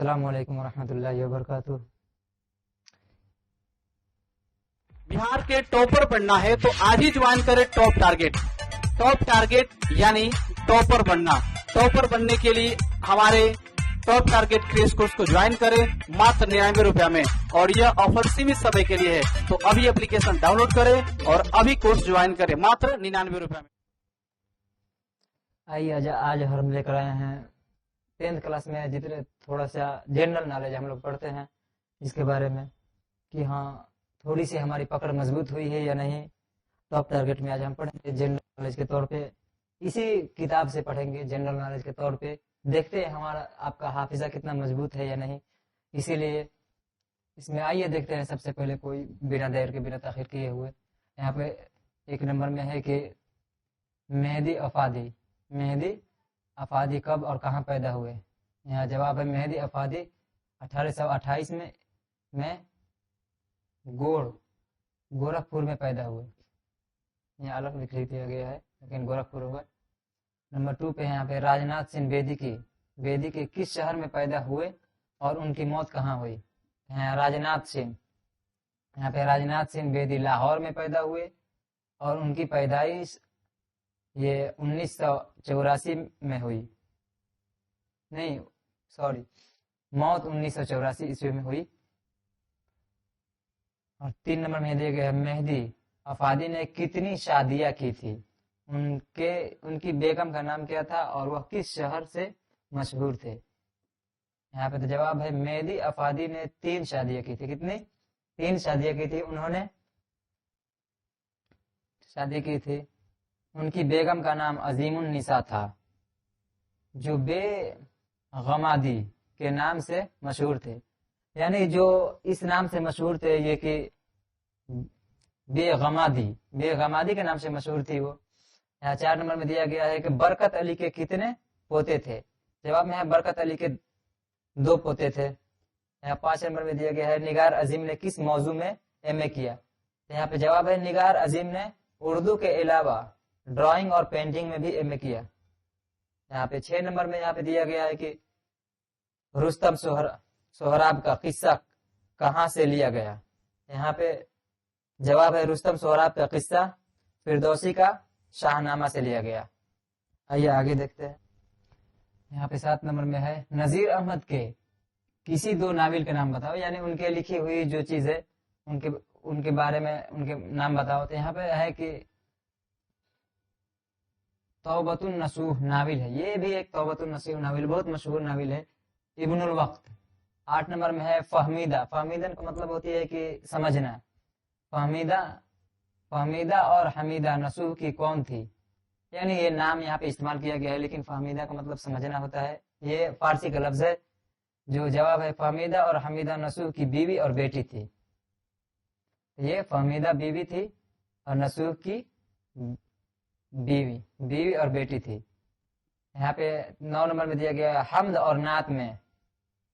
السلام علیکم ورحمۃ اللہ وبرکاتہ۔ بہار کے ٹاپر بننا ہے تو آج ہی جوائن کرے ٹاپ ٹارگیٹ۔ ٹاپ ٹارگیٹ یعنی ٹاپر بننا۔ ٹاپر بننے کے لیے ہمارے ٹاپ ٹارگیٹ کریش کورس کو جوائن کرے ماتر 99 روپیہ میں، اور یہ آفر سیمت سمے کے لیے ہے، تو ابھی اپلیکیشن ڈاؤن لوڈ کرے اور ابھی کورس جوائن کرے ماتر 99 روپیہ میں۔ آئیے آج ہم لے کر آئے ہیں 10th کلاس میں جتنے تھوڑا سا جنرل نالج ہم لوگ پڑھتے ہیں اس کے بارے میں کہ ہاں تھوڑی سی ہماری پکڑ مضبوط ہوئی ہے یا نہیں۔ ٹاپ ٹارگیٹ میں آج ہم پڑھیں گے جنرل نالج کے طور پہ، اسی کتاب سے پڑھیں گے جنرل نالج کے طور پہ، دیکھتے ہیں ہمارا آپ کا حافظہ کتنا مضبوط ہے یا نہیں۔ اسی لیے اس میں آئیے دیکھتے ہیں سب سے پہلے کوئی بنا دیر کے بنا تاخیر کیے ہوئے یہاں پہ 1 نمبر میں ہے کہ مہدی افادی کب اور کہاں پیدا ہوئے۔ یہاں جواب ہے مہدی افادی 1828 میں گورکھپور میں پیدا ہوئے۔ یہاں الگ لکھ دیا گیا ہے لیکن گورکھپور ہوگا۔ نمبر 2 پہ یہاں پہ راجناتھ سنگھ بیدی کے کس شہر میں پیدا ہوئے اور ان کی موت کہاں ہوئی۔ یہاں پہ راجناتھ سنگھ بیدی لاہور میں پیدا ہوئے اور ان کی پیدائش یہ 1984 میں ہوئی، نہیں سوری موت 1984 عیسوی میں ہوئی۔ اور 3 نمبر میں دیا گیا ہے مہدی افادی نے کتنی شادیاں کی تھی، ان کی بیگم کا نام کیا تھا اور وہ کس شہر سے مشہور تھے۔ یہاں پہ تو جواب ہے مہدی افادی نے 3 شادیاں کی تھی۔ کتنی؟ 3 شادیاں کی تھی انہوں نے، شادی کی تھی۔ ان کی بیگم کا نام عظیم النساء تھا جو بے غمادی کے نام سے مشہور تھے، یعنی جو اس نام سے مشہور تھے یہ کہ بے غمادی کے نام سے مشہور تھی وہ۔ یہاں 4 نمبر میں دیا گیا ہے کہ برکت علی کے کتنے پوتے تھے۔ جواب میں ہے برکت علی کے 2 پوتے تھے۔ یہاں 5 نمبر میں دیا گیا ہے نگار عظیم نے کس موضوع میں MA کیا۔ یہاں پہ جواب ہے نگار عظیم نے اردو کے علاوہ ڈرائنگ اور پینٹنگ میں بھی MA کیا۔ یہاں پہ 6 نمبر میں یہاں پہ دیا گیا ہے کہ رستم سہراب کا قصہ کہاں سے لیا گیا۔ یہاں پہ جواب ہے رستم سہراب کا قصہ فردوسی کا شاہ نامہ سے لیا گیا۔ آئیے آگے دیکھتے ہیں۔ یہاں پہ 7 نمبر میں ہے نذیر احمد کے کسی 2 ناول کے نام بتاؤ، یعنی ان کے لکھی ہوئی جو چیز ہے ان کے بارے میں ان کے نام بتاؤ۔ تو یہاں پہ ہے کہ توبۃ النصوح ناول ہے، یہ بھی ایک توبۃ النصوح ناول بہت مشہور ناول ہے۔ ابن الوقت 8 نمبر میں ہے فہمیدہ کا مطلب ہوتی ہے کہ سمجھنا۔ فہمیدہ اور حمیدہ نصوح کی کون تھی، یعنی یہ نام یہاں پہ استعمال کیا گیا ہے لیکن فہمیدہ کا مطلب سمجھنا ہوتا ہے، یہ فارسی کا لفظ ہے۔ جو جواب ہے فہمیدہ اور حمیدہ نصوح کی بیوی اور بیٹی تھی۔ یہ فہمیدہ بیوی تھی اور نصوح کی بیوی اور بیٹی تھی۔ یہاں پہ 9 نمبر میں دیا گیا ہے حمد اور نعت میں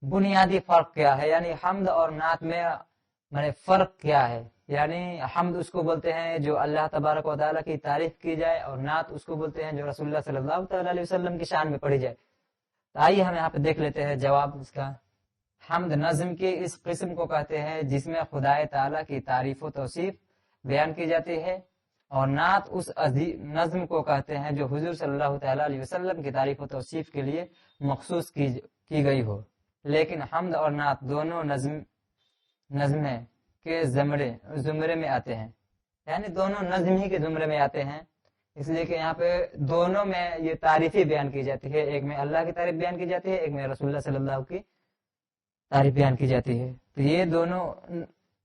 بنیادی فرق کیا ہے، یعنی حمد اور نعت میں فرق کیا ہے۔ یعنی حمد اس کو بولتے ہیں جو اللہ تبارک و تعالیٰ کی تعریف کی جائے، اور نعت اس کو بولتے ہیں جو رسول اللہ صلی اللہ تعالیٰ علیہ وسلم کی شان میں پڑھی جائے۔ تو آئیے ہم یہاں پہ دیکھ لیتے ہیں جواب اس کا۔ حمد نظم کی اس قسم کو کہتے ہیں جس میں خدائے تعالیٰ کی تعریف و توصیف بیان کی جاتی ہے، اور نعت اس نظم کو کہتے ہیں جو حضور صلی اللہ تعالیٰ علیہ وسلم کی تعریف و توصیف کے لیے مخصوص کی گئی ہو۔ لیکن حمد اور نعت دونوں نظمیں کے زمرے میں آتے ہیں، یعنی دونوں نظم ہی کے زمرے میں آتے ہیں، اس لیے کہ یہاں پہ دونوں میں یہ تعریفی بیان کی جاتی ہے، ایک میں اللہ کی تعریف بیان کی جاتی ہے، ایک میں رسول اللہ صلی اللہ کی تعریف بیان کی جاتی ہے۔ تو یہ دونوں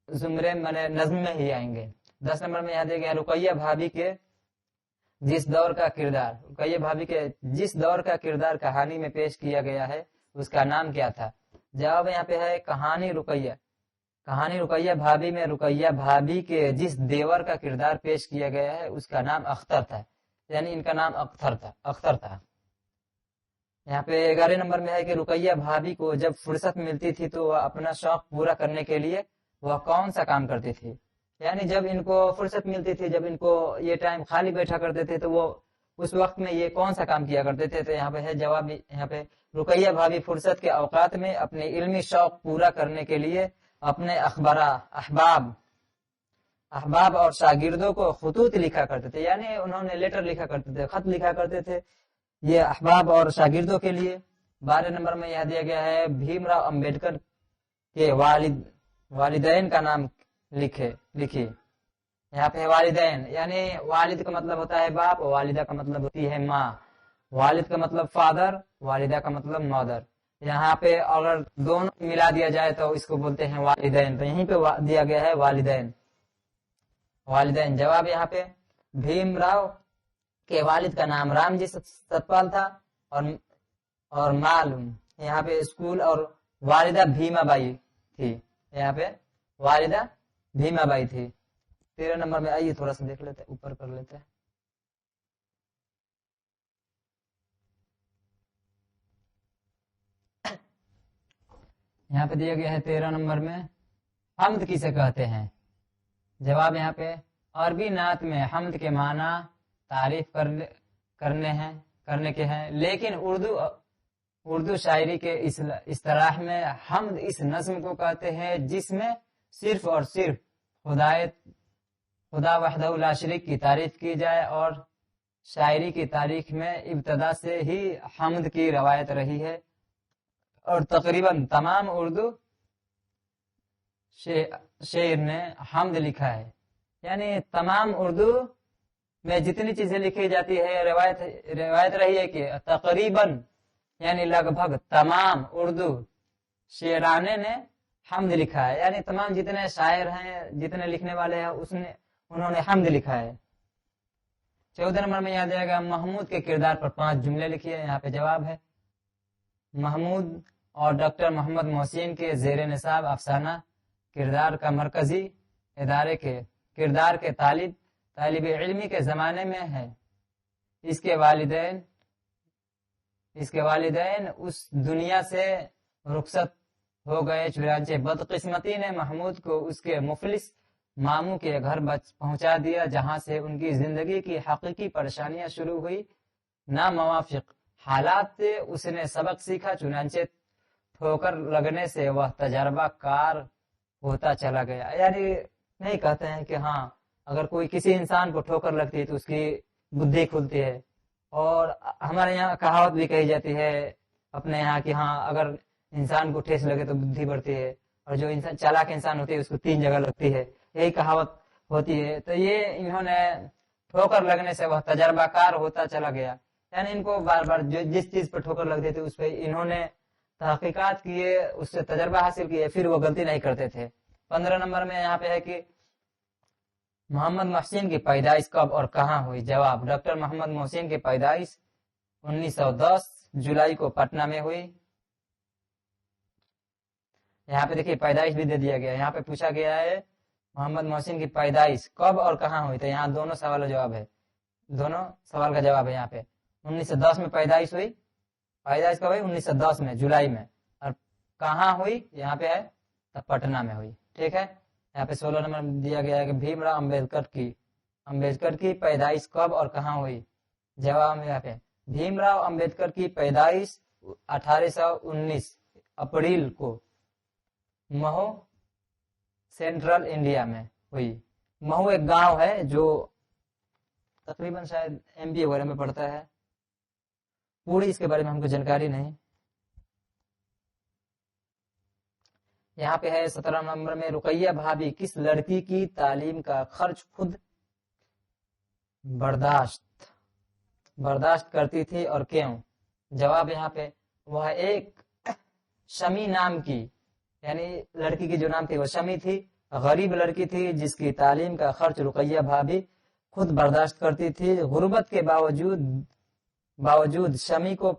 زمرے نظم میں ہی آئیں گے۔ 10 نمبر میں یہاں دیا گیا رقیہ بھابھی کے جس دور کا کردار کہانی میں پیش کیا گیا ہے اس کا نام کیا تھا۔ جواب یہاں پہ ہے کہانی رقیہ بھابھی میں رقیہ بھابھی کے جس دیور کا کردار پیش کیا گیا ہے اس کا نام اختر تھا، یعنی ان کا نام اختر تھا۔ یہاں پہ 11 نمبر میں ہے کہ رقیہ بھابھی کو جب فرصت ملتی تھی تو وہ اپنا شوق پورا کرنے کے لیے وہ کون سا کام کرتی تھی، یعنی جب ان کو فرصت ملتی تھی، جب ان کو یہ ٹائم خالی بیٹھا کرتے تھے تو وہ اس وقت میں یہ کون سا کام کیا کرتے تھے؟ تو یہاں پہ ہے جواب، یہاں پہ رقیہ بھابھی فرصت کے اوقات میں اپنے علمی شوق پورا کرنے کے لیے اپنے احباب اور شاگردوں کو خطوط لکھا کرتے تھے، یعنی انہوں نے لیٹر لکھا کرتے تھے، خط لکھا کرتے تھے یہ احباب اور شاگردوں کے لیے۔ 12 نمبر میں یہ دیا گیا ہے بھیم راؤ امبیڈکر کے والدین کا نام لکھیے۔ یہاں پہ والدین یعنی والد کا مطلب ہوتا ہے باپ، والدہ کا مطلب ہوتی ہے ماں، والد کا مطلب فادر، والدہ کا مطلب مدر۔ یہاں پہ اگر دونوں ملا دیا جائے تو اس کو بولتے ہیں والدین، تو یہیں پہ دیا گیا ہے والدین۔ جواب یہاں پہ بھیم راؤ کے والد کا نام رام جی ستپال تھا، اور معلوم یہاں پہ اسکول، اور والدہ بھیما بائی تھی، یہاں پہ والدہ بھیما بائی تھی۔ 13 نمبر میں آئیے تھوڑا سا دیکھ لیتے، اوپر کر لیتے ہیں۔ یہاں پہ دیا گیا ہے 13 نمبر میں حمد کسے کہتے ہیں؟ جواب یہاں پہ عربی نعت میں حمد کے معنی تعریف کرنے کے ہیں، لیکن اردو شاعری کے اصطلاح میں حمد اس نظم کو کہتے ہیں جس میں صرف اور صرف خدا وحدہ لا شریک کی تعریف کی جائے، اور شاعری کی تاریخ میں ابتدا سے ہی حمد کی روایت رہی ہے، اور تقریباً تمام اردو شعر نے حمد لکھا ہے، یعنی تمام اردو میں جتنی چیزیں لکھی جاتی ہے روایت رہی ہے کہ تقریباً یعنی لگ بھگ تمام اردو شاعرانے نے حمد لکھا ہے، یعنی تمام جتنے شاعر ہیں، جتنے لکھنے والے ہیں، انہوں نے حمد لکھا ہے۔ 14 نمبر میں یاد آئے گا محمود کے کردار پر 5 جملے لکھیے۔ یہاں پہ جواب ہے محمود اور ڈاکٹر محمد محسن کے زیر نصاب افسانہ کردار کا مرکزی ادارے کے کردار کے طالب علمی کے زمانے میں ہے۔ اس کے والدین اس دنیا سے رخصت ہو گئے، چنانچہ بدقسمتی نے محمود کو اس کے مفلس ماموں کے گھر پہنچا دیا، جہاں سے ان کی زندگی کی حقیقی پریشانیاں شروع ہوئی۔ ناموافق حالات سے اس نے سبق سیکھا، چنانچہ ٹھوکر لگنے سے وہ تجربہ کار ہوتا چلا گیا۔ یعنی نہیں کہتے ہیں کہ ہاں اگر کوئی کسی انسان کو ٹھوکر لگتی ہے تو اس کی بدھی کھلتی ہے، اور ہمارے یہاں کہاوت بھی کہی جاتی ہے اپنے یہاں کہ ہاں اگر انسان کو ٹھیس لگے تو بدھی بڑھتی ہے، اور جو انسان چالاک انسان ہوتی ہے اس کو 3 جگہ لگتی ہے، یہی کہاوت ہوتی ہے۔ تو یہ انہوں نے ٹھوکر لگنے سے وہ تجربہ کار ہوتا چلا گیا، یعنی ان کو بار بار جس چیز پر ٹھوکر لگتی تھی اس پہ انہوں نے تحقیقات کیے، اس سے تجربہ حاصل کیے، پھر وہ غلطی نہیں کرتے تھے۔ 15 نمبر میں یہاں پہ ہے کہ محمد محسن کی پیدائش کب اور کہاں ہوئی؟ جواب ڈاکٹر محمد محسن کی پیدائش 1910 جولائی کو پٹنہ میں ہوئی۔ یہاں پہ دیکھیے پیدائش بھی دے دیا گیا، یہاں پہ پوچھا گیا ہے محمد محسن کی پیدائش کب اور کہاں ہوئی، تو یہاں دونوں سوال کا جواب ہے، دونوں سوال کا جواب ہے۔ یہاں پہ 1910 میں پیدائش ہوئی، پیدائش کب ہوئی؟ 1910 میں جولائی میں، اور کہاں ہوئی یہاں پہ ہے تو پٹنہ میں ہوئی، ٹھیک ہے۔ یہاں پہ 16 نمبر دیا گیا ہے کہ بھیم راؤ امبیڈکر کی پیدائش کب اور کہاں ہوئی؟ جواب یہاں پہ بھیم راؤ امبیڈکر کی پیدائش 1819 اپریل کو مہو سینٹرل انڈیا میں ہوئی۔ مہو ایک گاؤں ہے جو تقریباً شاید ایم پی وغیرہ میں پڑتا ہے، پوری اس کے بارے میں ہم کو جانکاری نہیں۔ یہاں پہ ہے 17 نمبر میں رقیہ بھابھی کس لڑکی کی تعلیم کا خرچ خود برداشت کرتی تھی اور کیوں؟ جواب یہاں پہ وہ ایک شمی نام کی، یعنی لڑکی کی جو نام تھی وہ شمی تھی، غریب لڑکی تھی جس کی تعلیم کا خرچ رقیہ بھابھی خود برداشت کرتی تھی۔ غربت کے باوجود شمی کو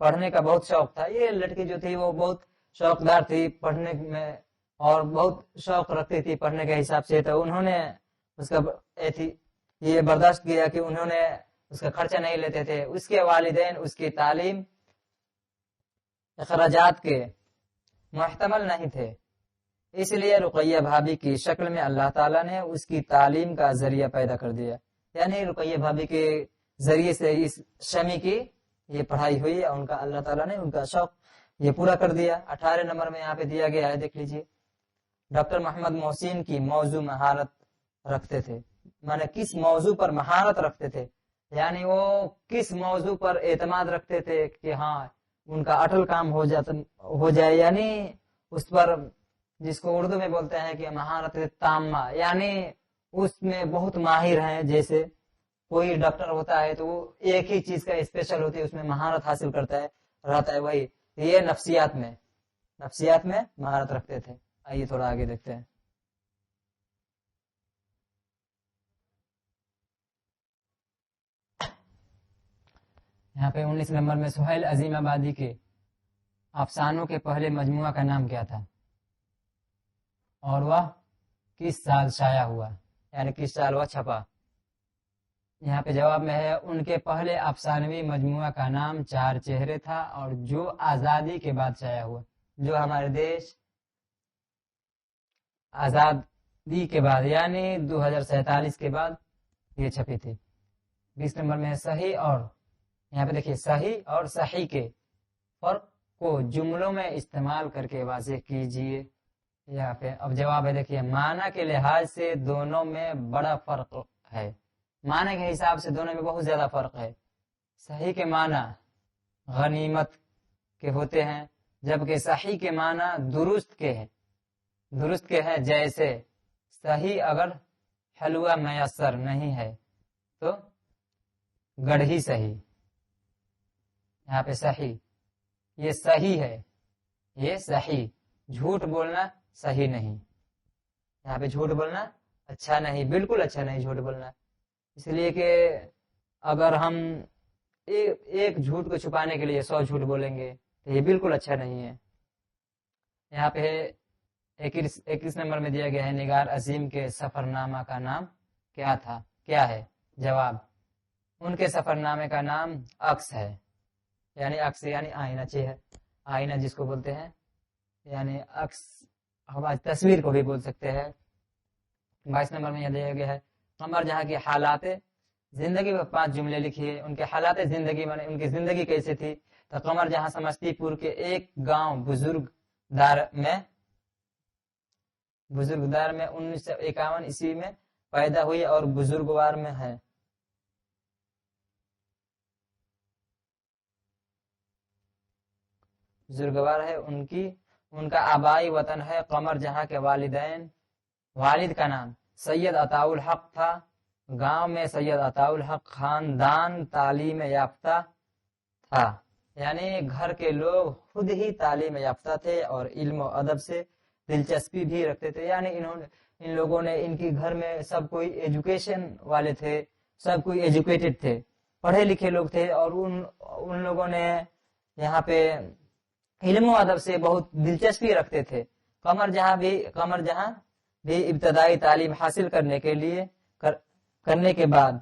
پڑھنے کا بہت شوق تھا۔ یہ لڑکی جو تھی وہ بہت شوقدار تھی پڑھنے میں، اور بہت شوق رکھتی تھی پڑھنے کے حساب سے، تو انہوں نے اس کا یہ برداشت کیا کہ انہوں نے اس کا خرچہ نہیں لیتے تھے۔ اس کے والدین اس کی تعلیم اخراجات کے محتمل نہیں تھے، اس لیے رقیہ بھابھی کی شکل میں اللہ تعالیٰ نے اس کی تعلیم کا ذریعہ پیدا کر دیا۔ یعنی رقیہ بھابھی کے ذریعے سے اس شمی کی یہ پڑھائی ہوئی اور ان کا اللہ تعالیٰ نے ان کا شوق یہ پورا کر دیا۔ 18 نمبر میں یہاں پہ دیا گیا ہے، دیکھ لیجئے۔ ڈاکٹر محمد محسن کی موضوع مہارت رکھتے تھے، مانے کس موضوع پر مہارت رکھتے تھے، یعنی وہ کس موضوع پر اعتماد رکھتے تھے کہ ہاں ان کا اٹل کام ہو جائے، یعنی اس پر جس کو اردو میں بولتے ہیں کہ مہارت تامہ، یعنی اس میں بہت ماہر ہیں۔ جیسے کوئی ڈاکٹر ہوتا ہے تو وہ ایک ہی چیز کا اسپیشل ہوتی ہے، اس میں مہارت حاصل کرتا ہے رہتا ہے، وہی یہ نفسیات میں مہارت رکھتے تھے۔ آئیے تھوڑا آگے دیکھتے ہیں۔ یہاں پہ 19 نمبر میں سہیل عظیم آبادی کے افسانوں کے پہلے مجموعہ کا نام کیا تھا اور وہ کس سال شائع ہوا، یعنی کس سال وہ چھپا؟ یہاں پہ جواب میں ہے ان کے پہلے افسانوی مجموعہ کا نام چار چہرے تھا اور جو آزادی کے بعد شائع ہوا، جو ہمارے دیش آزادی کے بعد یعنی 2047 کے بعد یہ چھپی تھی۔ 20 نمبر میں ہے صحیح، اور یہاں پہ دیکھیے صحیح اور صحیح کے فرق کو جملوں میں استعمال کر کے واضح کیجئے۔ یہاں پہ اب جواب ہے، دیکھیے معنی کے لحاظ سے دونوں میں بڑا فرق ہے، معنی کے حساب سے دونوں میں بہت زیادہ فرق ہے۔ صحیح کے معنی غنیمت کے ہوتے ہیں، جبکہ صحیح کے معنی درست کے ہیں، جیسے صحیح اگر حلوہ میسر نہیں ہے تو گڑھی صحیح۔ یہاں پہ صحیح، یہ صحیح ہے، یہ صحیح، جھوٹ بولنا صحیح نہیں، یہاں پہ جھوٹ بولنا اچھا نہیں، بالکل اچھا نہیں جھوٹ بولنا، اس لیے کہ اگر ہم ایک جھوٹ کو چھپانے کے لیے 100 جھوٹ بولیں گے تو یہ بالکل اچھا نہیں ہے۔ یہاں پہ 21 نمبر میں دیا گیا ہے نگار عظیم کے سفر نامہ کا نام کیا ہے؟ جواب ان کے سفر نامے کا نام عکس ہے، یعنی عکس یعنی آئینہ جس کو بولتے ہیں، یعنی عکس ہماری تصویر کو بھی بول سکتے ہیں۔ 22 نمبر میں یہ دیا گیا ہے قمر جہاں کی حالات زندگی میں 5 جملے لکھیے، ان کے حالات زندگی میں ان کی زندگی کیسے تھی؟ تو قمر جہاں سمستی پور کے ایک گاؤں بزرگدار میں 1951 عیسوی میں پیدا ہوئی اور بزرگوار میں ہے۔ بزرگوار ہے، ان کا آبائی وطن ہے قمر جہاں کے والد کا نام سید عطاء الحق تھا۔ گاؤں میں سید عطاء الحق خاندان تعلیم یافتہ تھا، یعنی گھر کے لوگ خود ہی تعلیم یافتہ تھے اور علم و ادب سے دلچسپی بھی رکھتے تھے، یعنی ان لوگوں نے ان کی گھر میں سب کوئی ایجوکیشن والے تھے، سب کوئی ایجوکیٹڈ تھے، پڑھے لکھے لوگ تھے، اور ان لوگوں نے یہاں پہ علم و ادب سے بہت دلچسپی رکھتے تھے۔ قمر جہاں بھی ابتدائی تعلیم حاصل کرنے کے بعد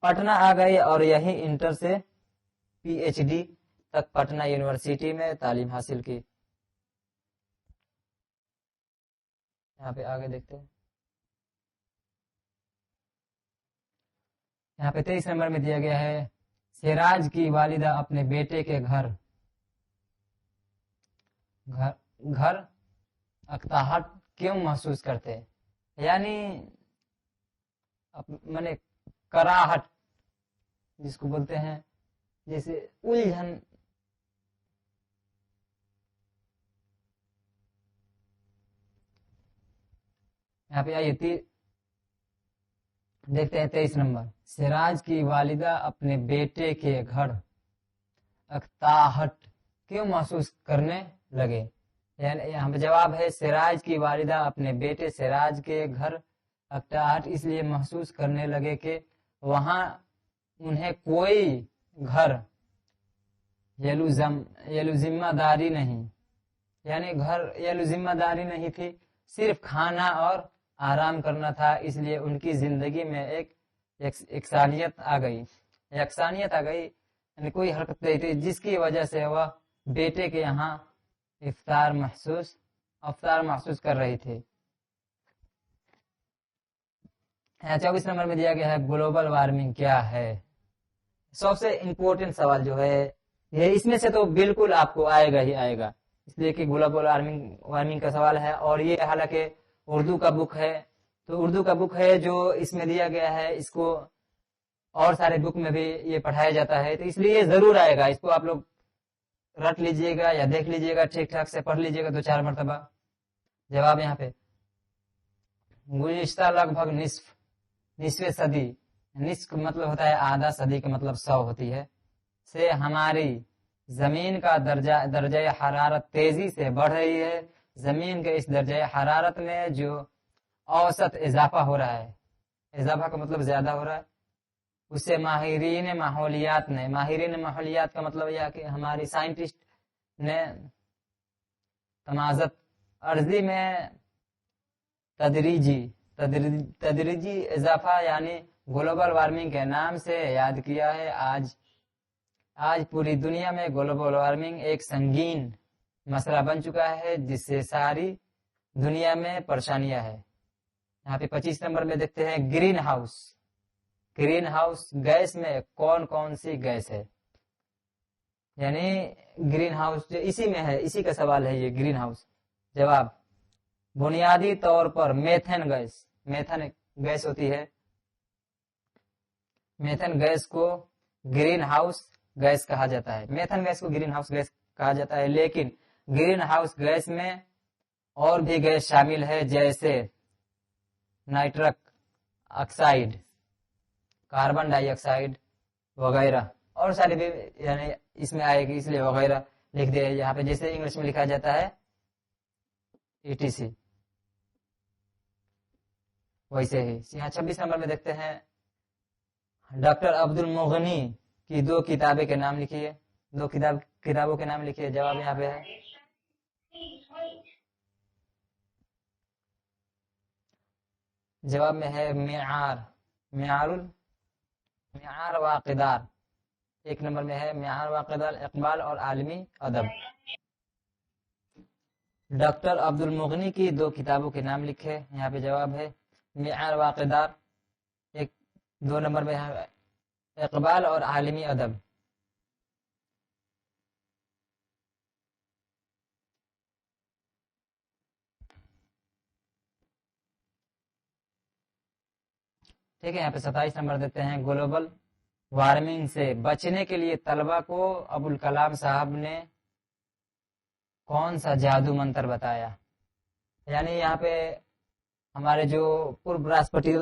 پٹنہ آ گئے اور یہی انٹر سے PhD تک پٹنہ یونیورسٹی میں تعلیم حاصل کی۔ یہاں پہ آگے دیکھتے ہیں، یہاں پہ 23 نمبر میں دیا گیا ہے سراج کی والدہ اپنے بیٹے کے گھر اکتاہٹ کیوں محسوس کرتے، یعنی میں کراہٹ جس کو بولتے ہیں، جیسے الجھن، یہاں پہ آئیے دیکھتے ہیں 23 نمبر سراج کی والدہ اپنے بیٹے کے گھر اکتاہٹ کیوں محسوس کرنے لگے، یعنی یہاں پہ جواب ہے سراج کی والدہ اپنے بیٹے سراج کے گھر اکتاہٹ اس لیے محسوس کرنے لگے کہ وہاں انہیں کوئی گھر یلو ذمہ داری نہیں، یعنی گھر یلو ذمہ داری نہیں تھی، صرف کھانا اور آرام کرنا تھا، اس لیے ان کی زندگی میں ایک یکسانیت آ گئی، یعنی کوئی حرکت نہیں تھی جس کی وجہ سے وہ بیٹے کے یہاں افطار محسوس کر رہی تھی۔ 24 نمبر میں دیا گیا ہے گلوبل وارمنگ کیا ہے؟ سب سے امپورٹنٹ سوال جو ہے یہ اس میں سے تو بالکل آپ کو آئے گا ہی آئے گا، اس لیے کہ گلوبل وارمنگ کا سوال ہے، اور یہ حالانکہ اردو کا بک ہے، تو اردو کا بک ہے جو اس میں دیا گیا ہے، اس کو اور سارے بک میں بھی یہ پڑھایا جاتا ہے، تو اس لیے یہ ضرور آئے گا، اس کو آپ لوگ رٹ لیجئے گا یا دیکھ لیجئے گا، ٹھیک ٹھاک سے پڑھ لیجئے گا 2-4 مرتبہ۔ جواب یہاں پہ گزشتہ لگ بھگ نصف صدی، نصف مطلب ہوتا ہے آدھا، صدی کا مطلب 100 ہوتی ہے، سے ہماری زمین کا درجہ حرارت تیزی سے بڑھ رہی ہے۔ زمین کے اس درجہ حرارت میں جو اوسط اضافہ ہو رہا ہے، اضافہ کا مطلب زیادہ ہو رہا ہے، اس سے ماہرین ماحولیات کا مطلب یہ کہ ہماری سائنٹسٹ نے تمازت عرضی میں تدریجی اضافہ یعنی گلوبل وارمنگ کے نام سے یاد کیا ہے۔ آج پوری دنیا میں گلوبل وارمنگ ایک سنگین مسئلہ بن چکا ہے، جس سے ساری دنیا میں پریشانیاں ہے۔ یہاں پہ 25 نمبر میں دیکھتے ہیں گرین ہاؤس گیس میں کون کون سی گیس ہے، یعنی گرین ہاؤس جو اسی میں ہے، اسی کا سوال ہے یہ گرین ہاؤس۔ جواب بنیادی طور پر میتھن گیس ہوتی ہے، میتھن گیس کو گرین ہاؤس گیس کہا جاتا ہے، میتھن گیس کو گرین ہاؤس گیس کہا جاتا ہے، لیکن گرین ہاؤس گیس میں اور بھی گیس شامل ہے، جیسے نائٹرک آکسائڈ، کاربن ڈائی آکسائڈ وغیرہ، اور سارے بھی یعنی اس میں آئے گی، اس لیے وغیرہ لکھ دیا یہاں پہ، جیسے انگلش میں لکھا جاتا ہے ETC، ویسے ہی۔ یہاں 26 نمبر میں دیکھتے ہیں ڈاکٹر عبد المغنی کی 2 کتابیں کے نام لکھیے، 2 کتابوں کے نام لکھیے۔ جواب یہاں پہ ہے جواب میں ہے معیار واقدار، 1 نمبر میں ہے معیار واقدار، اقبال اور عالمی ادب۔ ڈاکٹر عبد المغنی کی 2 کتابوں کے نام لکھے، یہاں پہ جواب ہے معیار واقدار، 2 نمبر میں ہے اقبال اور عالمی ادب۔ ٹھیک ہے، یہاں پہ 27 نمبر دیتے ہیں گلوبل وارمنگ سے بچنے کے لیے طلبہ کو ابوالکلام صاحب نے کون سا جادو منتر بتایا، یعنی یہاں پہ ہمارے جو پورب راشٹرپتی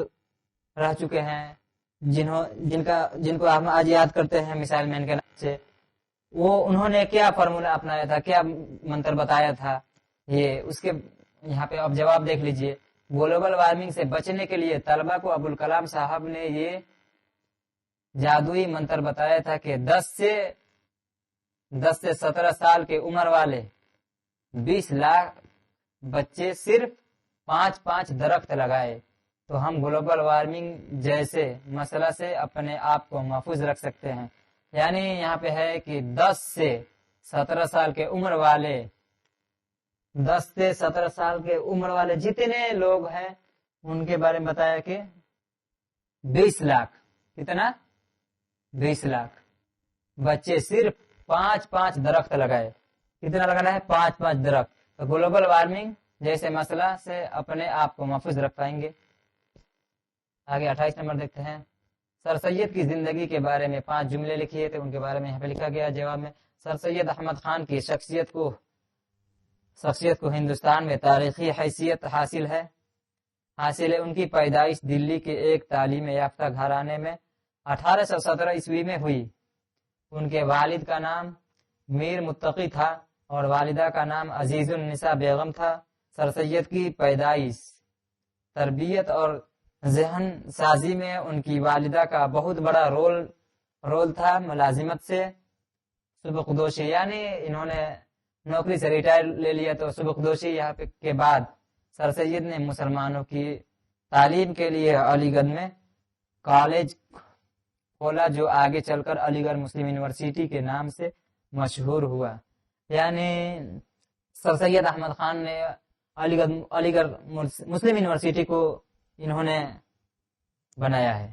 رہ چکے ہیں، جن کو ہم آج یاد کرتے ہیں میسائل مین کے نام سے، انہوں نے کیا فارمولا اپنایا تھا، کیا منتر بتایا تھا، یہ اس کے یہاں پہ اب جواب دیکھ لیجئے۔ گلوبل وارمنگ سے بچنے کے لیے طلبہ کو ابوالکلام صاحب نے یہ جادوئی منتر بتایا تھا کہ 10 سے 17 سال کے عمر والے 20 لاکھ بچے صرف 5 درخت لگائے تو ہم گلوبل وارمنگ جیسے مسئلہ سے اپنے آپ کو محفوظ رکھ سکتے ہیں۔ یعنی یہاں پہ ہے کہ 10 سے 17 سال کے عمر والے جتنے لوگ ہیں ان کے بارے میں بتایا کہ 20 لاکھ، کتنا 20 لاکھ بچے صرف 5 درخت لگائے، کتنا لگانا ہے 5 درخت، تو گلوبل وارمنگ جیسے مسئلہ سے اپنے آپ کو محفوظ رکھ پائیں گے۔ آگے 28 نمبر دیکھتے ہیں سر سید کی زندگی کے بارے میں 5 جملے لکھیے تھے، ان کے بارے میں یہاں پہ لکھا گیا جواب میں سر سید احمد خان کی شخصیت کو ہندوستان میں تاریخی حیثیت حاصل ہے۔ ان کی پیدائش دلی کے ایک تعلیم یافتہ گھرانے میں 1817 عیسوی میں ہوئی۔ ان کے والد کا نام میر متقی تھا اور والدہ کا نام عزیز النساء بیگم تھا۔ سر سید کی پیدائش، تربیت اور ذہن سازی میں ان کی والدہ کا بہت بڑا رول تھا۔ ملازمت سے سبکدوشی، یعنی انہوں نے نوکری سے ریٹائر لے لیا تو سبکدوشی یہاں پہ کے بعد سر سید نے مسلمانوں کی تعلیم کے لیے علی گڑھ میں کالج کھولا، جو آگے چل کر علی گڑھ مسلم یونیورسٹی کے نام سے مشہور ہوا۔ یعنی سر سید احمد خان نے علی گڑھ مسلم یونیورسٹی کو انہوں نے بنایا ہے۔